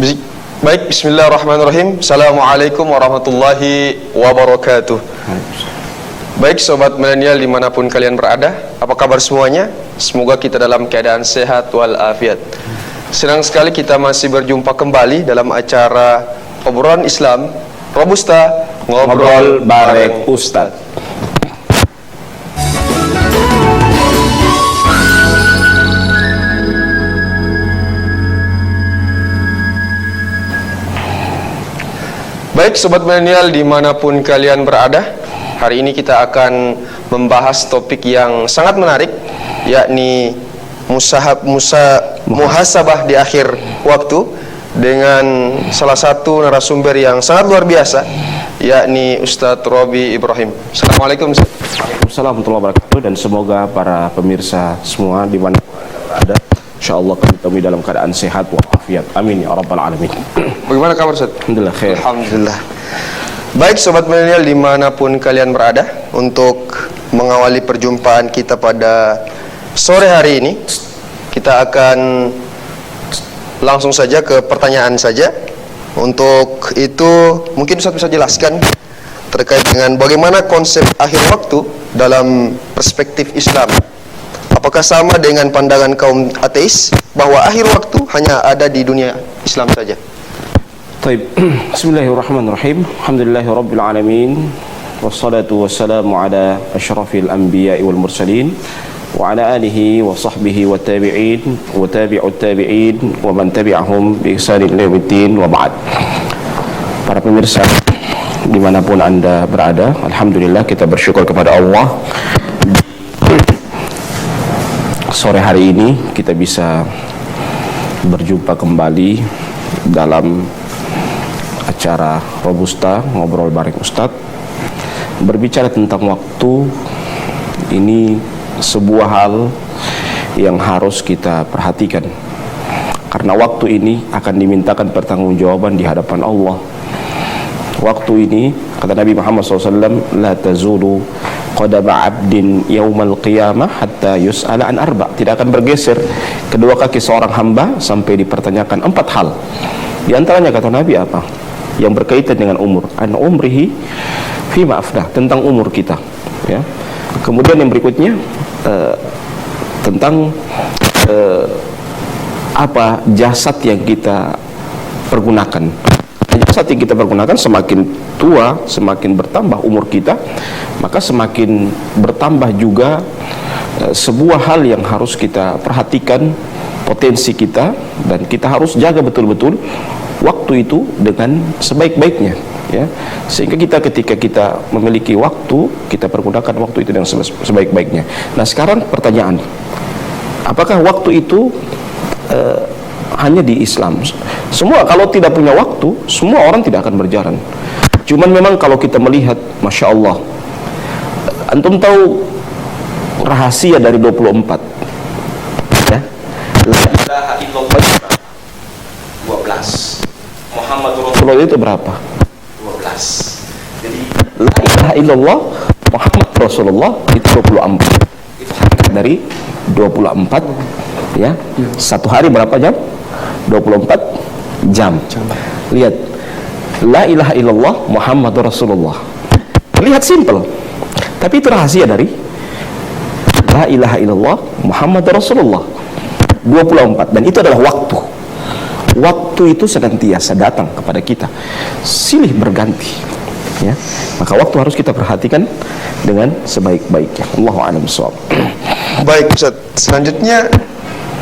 Baik, bismillahirrahmanirrahim. Assalamualaikum warahmatullahi wabarakatuh. Baik sobat milenial dimanapun kalian berada, apa kabar semuanya? Semoga kita dalam keadaan sehat walafiat. Senang sekali kita masih berjumpa kembali dalam acara obrolan Islam Robusta Ngobrol bareng Ustadz. Baik sobat milenial dimanapun kalian berada, hari ini kita akan membahas topik yang sangat menarik, yakni muhasabah di akhir waktu, dengan salah satu narasumber yang sangat luar biasa, yakni Ustadz Robi Ibrahim. Assalamualaikum. Waalaikumsalam warahmatullahi wabarakatuh. Dan semoga para pemirsa semua di mana ada, insyaallah kami dalam keadaan sehat walafiat. Amin ya rabbal alamin. Bagaimana kabar Ustaz? Alhamdulillah khair. Alhamdulillah. Baik sobat milenial dimanapun kalian berada, untuk mengawali perjumpaan kita pada sore hari ini, kita akan langsung saja ke pertanyaan saja. Untuk itu mungkin Ustaz bisa jelaskan terkait dengan bagaimana konsep akhir waktu dalam perspektif Islam. Apakah sama dengan pandangan kaum ateis bahwa akhir waktu hanya ada di dunia Islam saja? Baik, bismillahirrahmanirrahim. Alhamdulillahirabbil alamin. Wassalatu wassalamu ala asyrafil anbiya'i wal mursalin wa ala alihi wa sahbihi wa tabi'in wa tabi'ut tabi'in wa man tabi'ahum bi ihsanin ila yaumiddin wa ba'd. Para pemirsa dimanapun Anda berada, alhamdulillah kita bersyukur kepada Allah, sore hari ini kita bisa berjumpa kembali dalam acara Robusta Ngobrol bareng Ustadz. Berbicara tentang waktu ini sebuah hal yang harus kita perhatikan, karena waktu ini akan dimintakan pertanggungjawaban di hadapan Allah. Waktu ini, kata Nabi Muhammad SAW, la tazulu qadama abdin yaumal qiyamah hatta yus'ala an arba'. Tidak akan bergeser kedua kaki seorang hamba sampai dipertanyakan 4 hal. Di antaranya kata Nabi apa? Yang berkaitan dengan umur, an umrihi fima afdah, tentang umur kita, ya. Kemudian yang berikutnya tentang apa jasad yang kita pergunakan. Jasad yang kita pergunakan semakin tua, semakin bertambah umur kita, maka semakin bertambah juga sebuah hal yang harus kita perhatikan, potensi kita, dan kita harus jaga betul-betul waktu itu dengan sebaik-baiknya, ya. Sehingga ketika kita memiliki waktu, kita pergunakan waktu itu dengan sebaik-baiknya. Nah, sekarang pertanyaan, apakah waktu itu hanya di Islam? Semua, kalau tidak punya waktu, semua orang tidak akan berjalan. Cuman memang kalau kita melihat, Masya Allah, antum tahu rahasia dari 24, ya? La ilaha illallah 12, Muhammad Rasulullah itu berapa? 12. Jadi la ilaha illallah Muhammad Rasulullah itu 24. Itu dari 24, ya. Satu hari berapa jam? 24 jam. Lihat, la ilaha illallah Muhammad Rasulullah. Terlihat simple, tapi itu rahasia dari la ilaha illallah Muhammad Rasulullah 24, dan itu adalah waktu. Waktu itu senantiasa datang kepada kita, silih berganti, ya. Maka waktu harus kita perhatikan dengan sebaik-baiknya. Allahu a'lam bishawab. Baik Ustaz, selanjutnya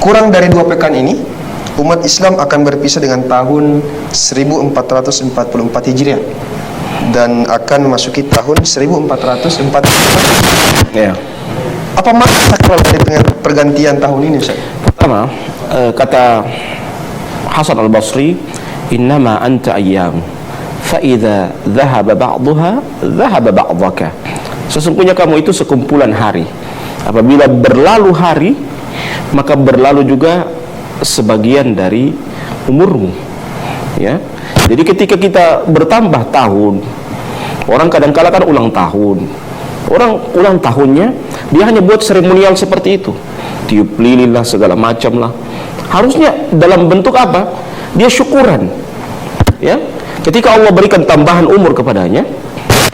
kurang dari 2 pekan ini umat Islam akan berpisah dengan tahun 1444 Hijriah dan akan memasuki tahun 1444. Ya. Apa makna sakral dari pergantian tahun ini Ustaz? Pertama, kata Hasan al-Basri, innama anta ayyam fa idza dhahaba ba'daha dhahaba ba'daka. Sesungguhnya kamu itu sekumpulan hari. Apabila berlalu hari, maka berlalu juga sebagian dari umurmu, ya. Jadi ketika kita bertambah tahun, orang kadang-kala kan ulang tahun. Orang ulang tahunnya dia hanya buat seremonial seperti itu, tiup lilin lah, segala macam lah. Harusnya dalam bentuk apa? dia syukuran. Ya, ketika Allah berikan tambahan umur kepadanya,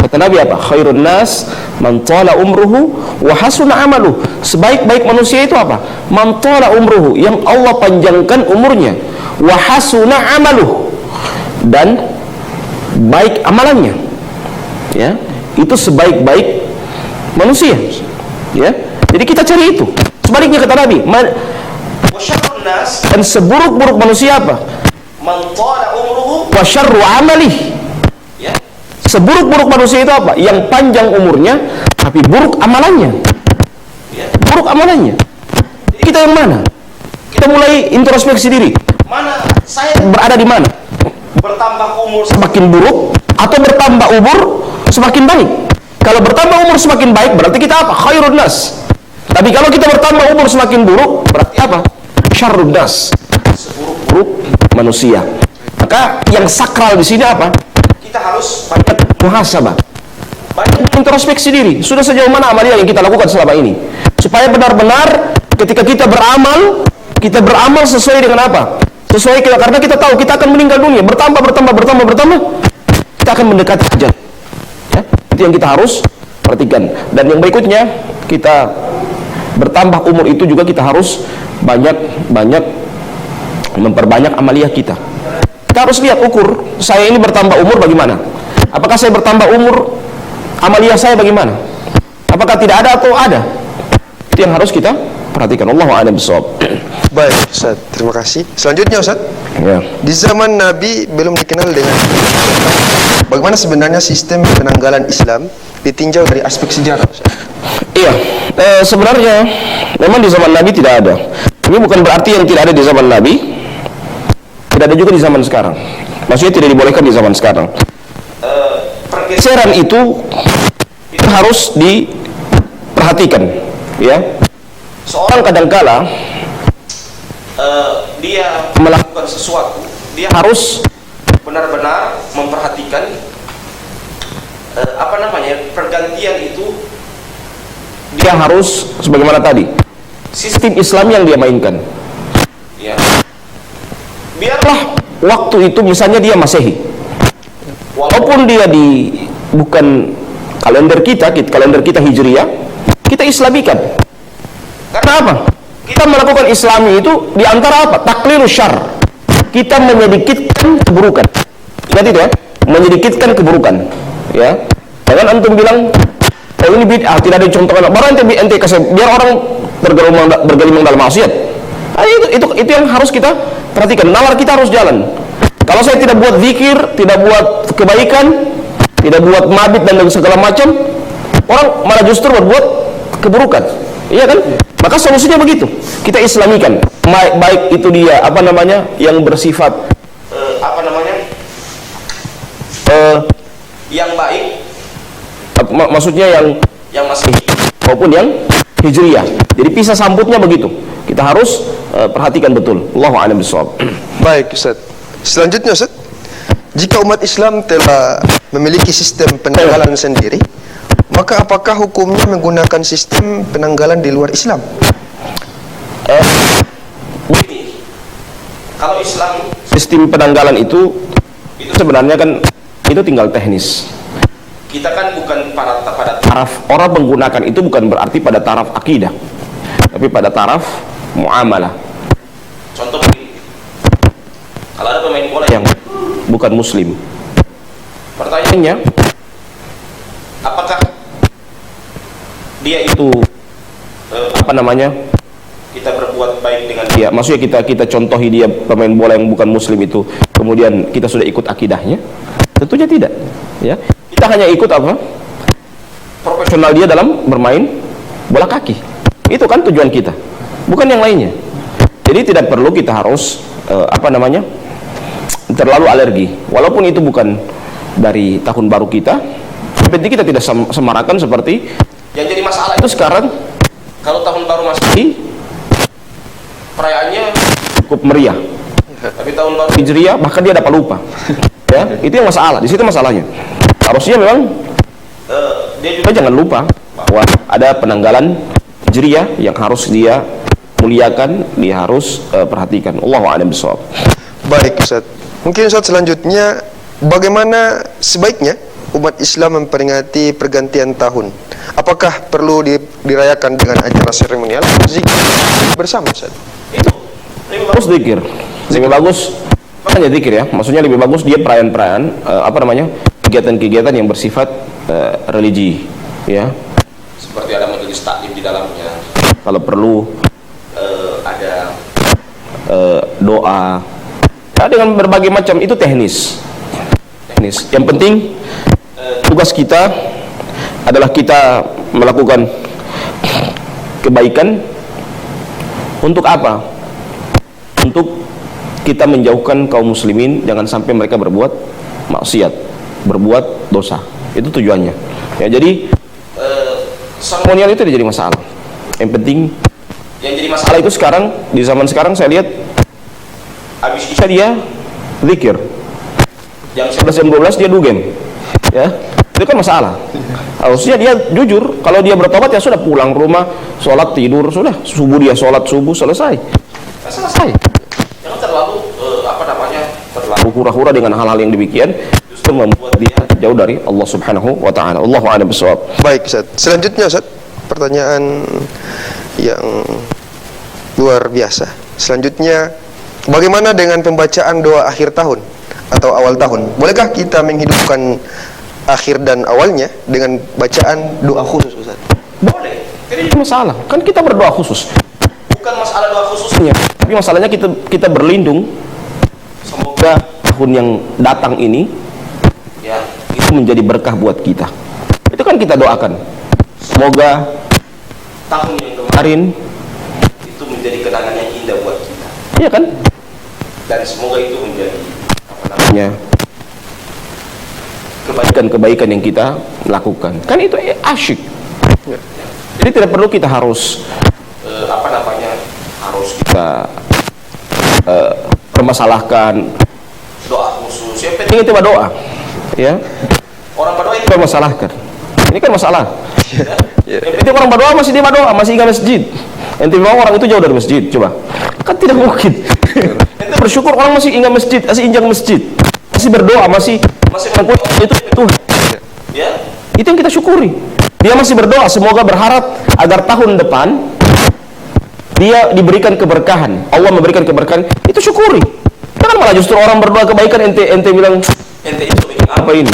kata Nabi apa? Khairun nas man tala umruhu wa hasuna amaluh. Sebaik-baik manusia itu apa? Man tala umruhu, yang Allah panjangkan umurnya, wa hasuna amaluh, dan baik amalannya. Ya, itu sebaik-baik manusia. Ya, jadi kita cari itu. Sebaliknya kata Nabi, wa syarrun nas, dan seburuk-buruk manusia apa? Man tala umruhu wa syarru amalih. Ya, seburuk-buruk manusia itu apa? Yang panjang umurnya tapi buruk amalannya. Ya, buruk amalannya. Jadi kita yang mana? Kita mulai introspeksi diri. Mana saya berada di mana? Bertambah umur semakin buruk atau bertambah umur semakin baik? Kalau bertambah umur semakin baik berarti kita apa? Khairun nas. Tapi kalau kita bertambah umur semakin buruk berarti apa? Syarrun nas. Seburuk-buruk manusia. Maka yang sakral di sini apa? Kita harus banyak muhasabah, banyak introspeksi diri. Sudah sejauh mana amalia yang kita lakukan selama ini, supaya benar-benar ketika kita beramal sesuai dengan apa? Sesuai kita, karena kita tahu kita akan meninggal dunia, bertambah, kita akan mendekati ajal. Ya, itu yang kita harus perhatikan. Dan yang berikutnya, kita bertambah umur itu juga kita harus banyak memperbanyak amalia kita. Kita harus lihat ukur, saya ini bertambah umur bagaimana? Apakah saya bertambah umur, amalia saya bagaimana? Apakah tidak ada atau ada? Itu yang harus kita perhatikan. Allahu a'lam bishawab. Baik Ustaz, terima kasih. Selanjutnya Ustaz, Ya. di zaman Nabi belum dikenal dengan bagaimana sebenarnya sistem penanggalan Islam ditinjau dari aspek sejarah Ustaz. Iya, sebenarnya memang di zaman Nabi tidak ada. Ini bukan berarti yang tidak ada di zaman Nabi tidak ada juga di zaman sekarang. Maksudnya tidak dibolehkan di zaman sekarang. Pergeseran itu harus diperhatikan. Ya, seorang kadangkala dia melakukan sesuatu, dia harus benar-benar memperhatikan pergantian itu. Dia harus sebagaimana tadi sistem Islam yang dia mainkan. Ya, biarlah waktu itu misalnya dia Masehi, walaupun dia bukan kalender kita Hijriyah, kita Islamikan. Karena apa? Kita melakukan Islami itu diantara apa? Taklilus syarr. Kita menyedikitkan keburukan. Ingat itu ya, menyedikitkan keburukan. Ya, jangan antum bilang, oh ini bid'ah, tidak ada contoh. Baru ente kasih, biar orang bergelimang dalam maksiat. Nah, itu yang harus kita perhatikan. Nalar kita harus jalan. Kalau saya tidak buat zikir, tidak buat kebaikan, tidak buat mabit dan segala macam, orang malah justru berbuat keburukan. Iya kan? Maka solusinya begitu. Kita Islamikan. Baik itu dia yang bersifat yang baik, maksudnya yang masih maupun yang Hijriyah. Jadi pisah sambutnya begitu. Kita harus perhatikan betul. Allahu a'lam bishawab. Baik Ustaz. Selanjutnya Ustaz, jika umat Islam telah memiliki sistem penanggalan sendiri, maka apakah hukumnya menggunakan sistem penanggalan di luar Islam? Kalau Islam, sistem penanggalan itu sebenarnya kan itu tinggal teknis. Kita kan bukan pada taraf, orang menggunakan itu bukan berarti pada taraf akidah, tapi pada taraf muamalah. Contoh begini, kalau ada pemain bola yang bukan muslim, pertanyaannya, apakah dia itu kita berbuat baik dengan dia? Maksudnya kita contohi dia pemain bola yang bukan muslim itu, kemudian kita sudah ikut akidahnya? Tentunya tidak. Ya, kita hanya ikut profesional dia dalam bermain bola kaki. Itu kan tujuan kita, bukan yang lainnya. Jadi tidak perlu kita harus terlalu alergi, walaupun itu bukan dari tahun baru kita. Penting kita tidak semarakan seperti yang jadi masalah itu sekarang. Kalau tahun baru Masehi perayaannya cukup meriah, tapi tahun baru Hijriyah bahkan dia dapat lupa. Ya, itu yang masalah. Di situ masalahnya. Harusnya memang dia juga jangan lupa bahwa ada penanggalan Hijriyah yang harus dia muliakan, dia harus perhatikan. Allahu a'lam bishawab. Baik Ustaz. Mungkin Ustaz selanjutnya, bagaimana sebaiknya umat Islam memperingati pergantian tahun? Apakah perlu dirayakan dengan acara seremonial, zikir bersama Ustaz? Itu lebih bagus zikir. Lebih bagus hanya zikir ya. Maksudnya lebih bagus dia perayaan-perayaan kegiatan-kegiatan yang bersifat religi ya. Seperti ada majelis taklim di dalamnya. Kalau perlu ada doa. Ya, dengan berbagai macam itu teknis. Yang penting tugas kita adalah kita melakukan kebaikan untuk apa? Untuk kita menjauhkan kaum muslimin jangan sampai mereka berbuat maksiat, berbuat dosa. Itu tujuannya. Ya, jadi seremonial itu tidak jadi masalah. Yang penting yang jadi masalah itu sekarang di zaman sekarang saya lihat habis isya dia zikir. Jam 11 jam 12 dia dugem. Ya. Itu kan masalah. Harusnya dia jujur, kalau dia bertobat ya sudah pulang rumah, sholat tidur, sudah subuh dia sholat subuh selesai. Selesai. Jangan terlalu terlalu hura-hura dengan hal-hal yang demikian, justru membuat dia jauh dari Allah Subhanahu wa taala. Allahu a'lam bishawab. Baik Ustaz. Selanjutnya Ustaz, pertanyaan yang luar biasa. Selanjutnya, bagaimana dengan pembacaan doa akhir tahun atau awal tahun? Bolehkah kita menghidupkan akhir dan awalnya dengan bacaan doa khusus Ustaz? Boleh. Jadi masalah. Kan kita berdoa khusus. Bukan masalah doa khususnya, tapi masalahnya kita berlindung semoga tahun yang datang ini ya itu menjadi berkah buat kita. Itu kan kita doakan. Semoga tahun yang kemarin itu menjadi kenangan yang indah buat kita. Iya kan? Dan semoga itu menjadi kebaikan-kebaikan yang kita lakukan. Kan itu asyik. Ya. Jadi tidak perlu kita harus harus kita permasalahkan doa khusus. Yang penting itu doa. Ya. Orang berdoa itu permasalahkan. Ini kan masalah. Ya. Yang penting orang berdoa masih dia berdoa, masih ingat masjid. Ente mau orang itu jauh dari masjid, coba. Kan tidak mungkin. Ente bersyukur orang masih ingat masjid, masih injak masjid, masih berdoa, masih mengakui itu Tuhan. Ya. Itu yang kita syukuri. Dia masih berdoa, semoga berharap agar tahun depan dia diberikan keberkahan, Allah memberikan keberkahan. Itu syukuri. Jangan malah justru orang berdoa kebaikan ente bilang ente itu bikin apa ini?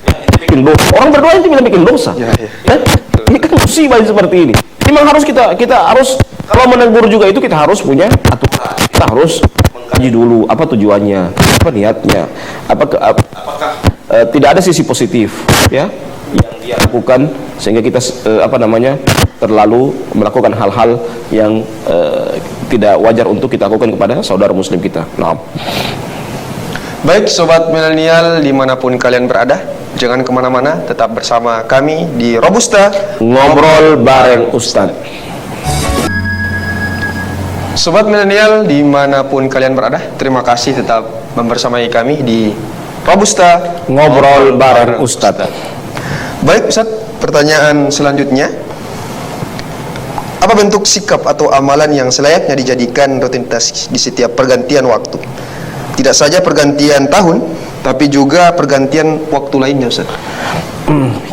Ya, ente bikin dosa. Orang berdoa ente bilang bikin dosa. Ya. Ini kan musibah seperti ini. Memang harus kita harus kalau menegur juga itu kita harus punya aturan. Kita harus mengkaji dulu apa tujuannya, apa niatnya, apakah tidak ada sisi positif ya yang dia lakukan sehingga kita terlalu melakukan hal-hal yang tidak wajar untuk kita lakukan kepada saudara muslim kita. Nah. Baik sobat milenial dimanapun kalian berada, jangan kemana-mana, tetap bersama kami di Robusta Ngobrol bareng Ustadz. Sobat milenial dimanapun kalian berada, terima kasih tetap membersamai kami di Robusta Ngobrol bareng Ustadz. Baik Ustaz, pertanyaan selanjutnya, apa bentuk sikap atau amalan yang selayaknya dijadikan rutinitas di setiap pergantian waktu? Tidak saja pergantian tahun, tapi juga pergantian waktu lainnya Ustaz.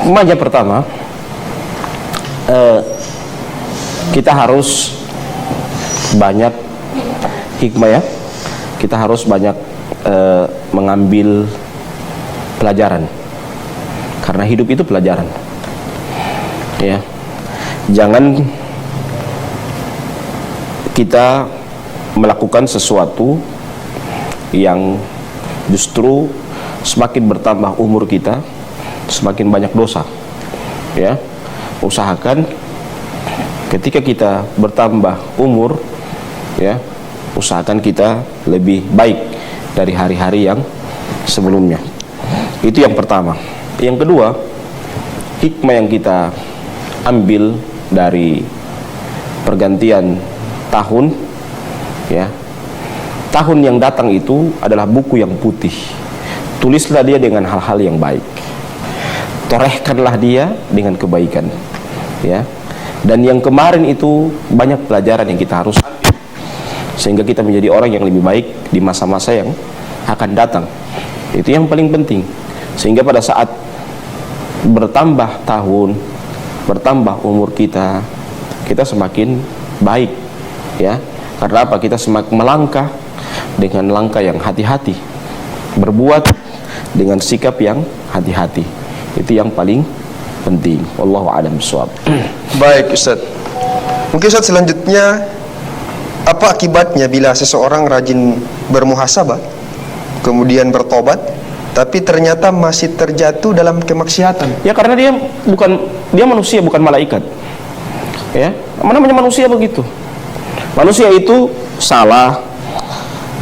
Yang pertama, kita harus banyak hikmah ya. Kita harus banyak mengambil pelajaran. Karena hidup itu pelajaran. Ya. Jangan kita melakukan sesuatu yang justru semakin bertambah umur kita, semakin banyak dosa. Ya. Usahakan ketika kita bertambah umur, ya, usahakan kita lebih baik dari hari-hari yang sebelumnya. Itu yang pertama. Yang kedua, hikmah yang kita ambil dari pergantian tahun, ya, tahun yang datang itu adalah buku yang putih. Tulislah dia dengan hal-hal yang baik, torehkanlah dia dengan kebaikan, ya. Dan yang kemarin itu banyak pelajaran yang kita harus ambil, sehingga kita menjadi orang yang lebih baik di masa-masa yang akan datang. Itu yang paling penting. Sehingga pada saat bertambah tahun, bertambah umur kita semakin baik, ya. Karena apa? Kita semakin melangkah dengan langkah yang hati-hati, berbuat dengan sikap yang hati-hati. Itu yang paling penting. Wallahu a'lam bishawab. Baik Ustaz. Mungkin Ustaz selanjutnya, apa akibatnya bila seseorang rajin bermuhasabah kemudian bertobat tapi ternyata masih terjatuh dalam kemaksiatan? Ya karena dia manusia, bukan malaikat. Ya, namanya manusia begitu. Manusia itu salah,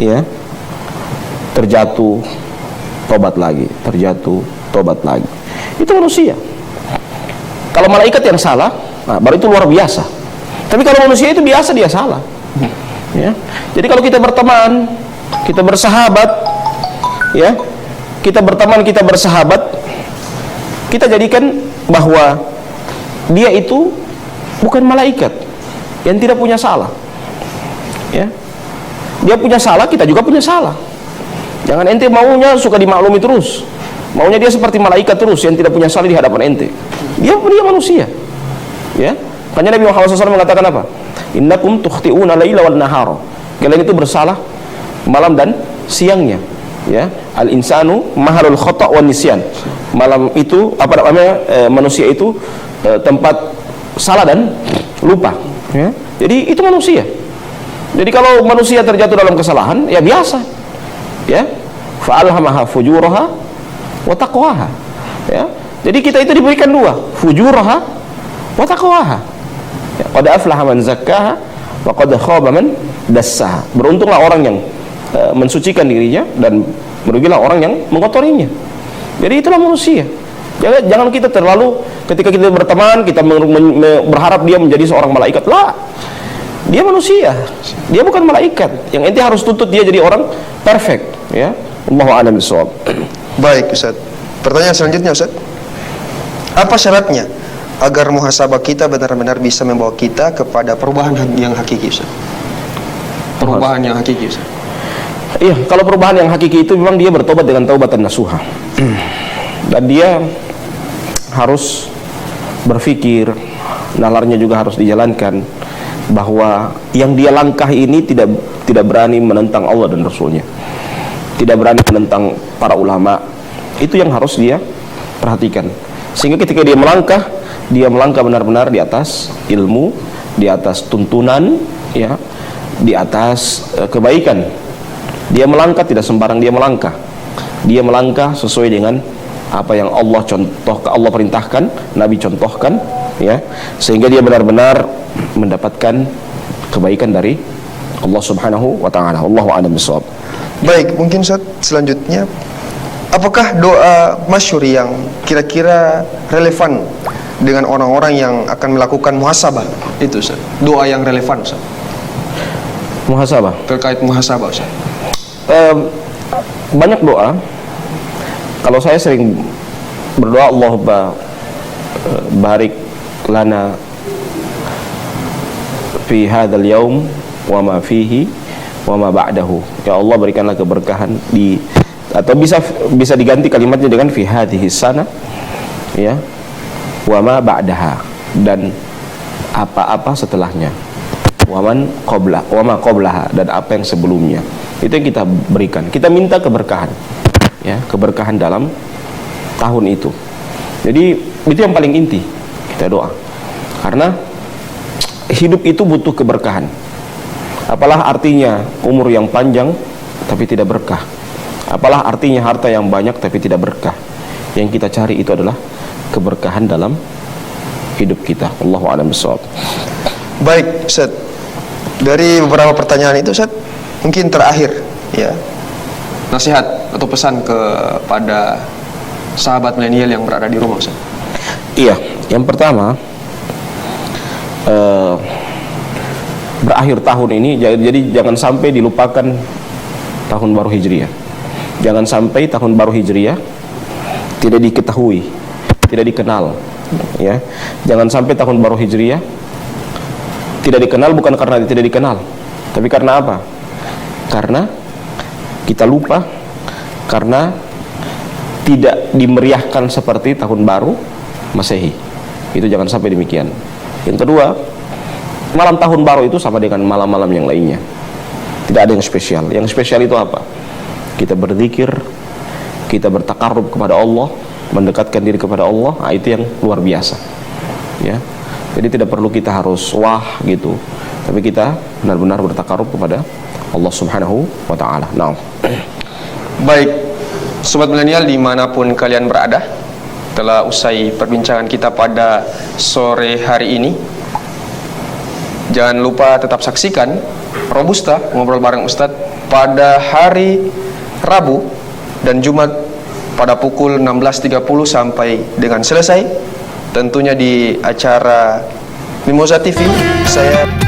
ya, terjatuh, tobat lagi, terjatuh, tobat lagi. Itu manusia. Kalau malaikat yang salah, nah, baru itu luar biasa. Tapi kalau manusia itu biasa, dia salah. Ya. Jadi kalau kita berteman, kita bersahabat, ya, kita berteman, kita bersahabat, kita jadikan bahwa dia itu bukan malaikat yang tidak punya salah. Ya, dia punya salah, kita juga punya salah. Jangan ente maunya suka dimaklumi terus, maunya dia seperti malaikat terus yang tidak punya salah di hadapan ente. Dia manusia. Ya, makanya Nabi Muhammad SAW mengatakan apa? Innakum tukhti'una laila wal nahara. Kalian itu bersalah malam dan siangnya. Ya, al insanu mahalul khata' wan nisyan. Malam itu manusia itu tempat salah dan lupa. Ya, jadi itu manusia. Jadi kalau manusia terjatuh dalam kesalahan, ya biasa. Ya, fa'alhamaha fujuraha wa taqwaha. Ya, jadi kita itu diberikan dua, fujuraha wa taqwaha. Ya, qad aflaha man zakkaha wa qad khaba man dassaha. Beruntunglah orang yang mensucikan dirinya dan merugilah orang yang mengotorinya. Jadi itulah manusia. Jangan kita terlalu ketika kita berteman kita berharap dia menjadi seorang malaikat. Lah, dia manusia, dia bukan malaikat. Yang ente harus tuntut dia jadi orang perfect. Ya, Allahu a'lam bishawab. Baik Ustaz. Pertanyaan selanjutnya Ustaz, apa syaratnya agar muhasabah kita benar-benar bisa membawa kita kepada perubahan yang hakiki Ustaz? Perubahan yang hakiki Ustaz. Iya, kalau perubahan yang hakiki itu memang dia bertobat dengan taubatan nasuha. Dan dia harus berpikir, nalarnya juga harus dijalankan, bahwa yang dia langkah ini tidak berani menentang Allah dan Rasulnya, tidak berani menentang para ulama. Itu yang harus dia perhatikan. Sehingga ketika dia melangkah benar-benar di atas ilmu, di atas tuntunan, ya, di atas kebaikan. Dia melangkah tidak sembarang dia melangkah. Dia melangkah sesuai dengan apa yang Allah perintahkan, Nabi contohkan, ya, sehingga dia benar-benar mendapatkan kebaikan dari Allah Subhanahu wa taala. Allahu a'lam bishawab. Baik, mungkin Ustaz selanjutnya, apakah doa masyhur yang kira-kira relevan dengan orang-orang yang akan melakukan muhasabah itu Ustaz? Doa yang relevan Ustaz Muhasabah. terkait muhasabah Ustaz. Banyak doa. Kalau saya sering berdoa, Allah barik lana fi hadzal yaum wa ma fihi wa ma ba'dahu. Ya Allah, berikanlah keberkahan atau bisa diganti kalimatnya dengan fi hadhihi sana, ya, wa ma ba'daha, dan apa-apa setelahnya, wa ma qablaha, dan apa yang sebelumnya. Itu yang kita berikan. Kita minta keberkahan, ya, keberkahan dalam tahun itu. Jadi itu yang paling inti kita doa. Karena hidup itu butuh keberkahan. Apalah artinya umur yang panjang tapi tidak berkah? Apalah artinya harta yang banyak tapi tidak berkah? Yang kita cari itu adalah keberkahan dalam hidup kita. Allahu a'lam bishawab. Baik Ustaz, dari beberapa pertanyaan itu Ustaz, mungkin terakhir, ya, nasihat atau pesan kepada sahabat milenial yang berada di rumah Ustaz. Iya, yang pertama, berakhir tahun ini, jadi jangan sampai dilupakan tahun baru Hijriah. Jangan sampai tahun baru Hijriah tidak diketahui, tidak dikenal, ya. Jangan sampai tahun baru Hijriah tidak dikenal bukan karena tidak dikenal, Tapi karena apa? Karena kita lupa, karena tidak dimeriahkan seperti tahun baru Masehi. Itu jangan sampai demikian. Yang kedua, malam tahun baru itu sama dengan malam-malam yang lainnya. Tidak ada yang spesial. Yang spesial itu apa? Kita berzikir, kita bertakarrub kepada Allah, mendekatkan diri kepada Allah. Nah, itu yang luar biasa. Ya. Jadi tidak perlu kita harus wah gitu, tapi kita benar-benar bertakarrub kepada Allah Subhanahu wa ta'ala. Nah, baik, sobat milenial dimanapun kalian berada, telah usai perbincangan kita pada sore hari ini. Jangan lupa tetap saksikan Robusta Ngobrol Bareng Ustadz pada hari Rabu dan Jumat pada pukul 16.30 sampai dengan selesai, tentunya di acara Mimosa TV. Saya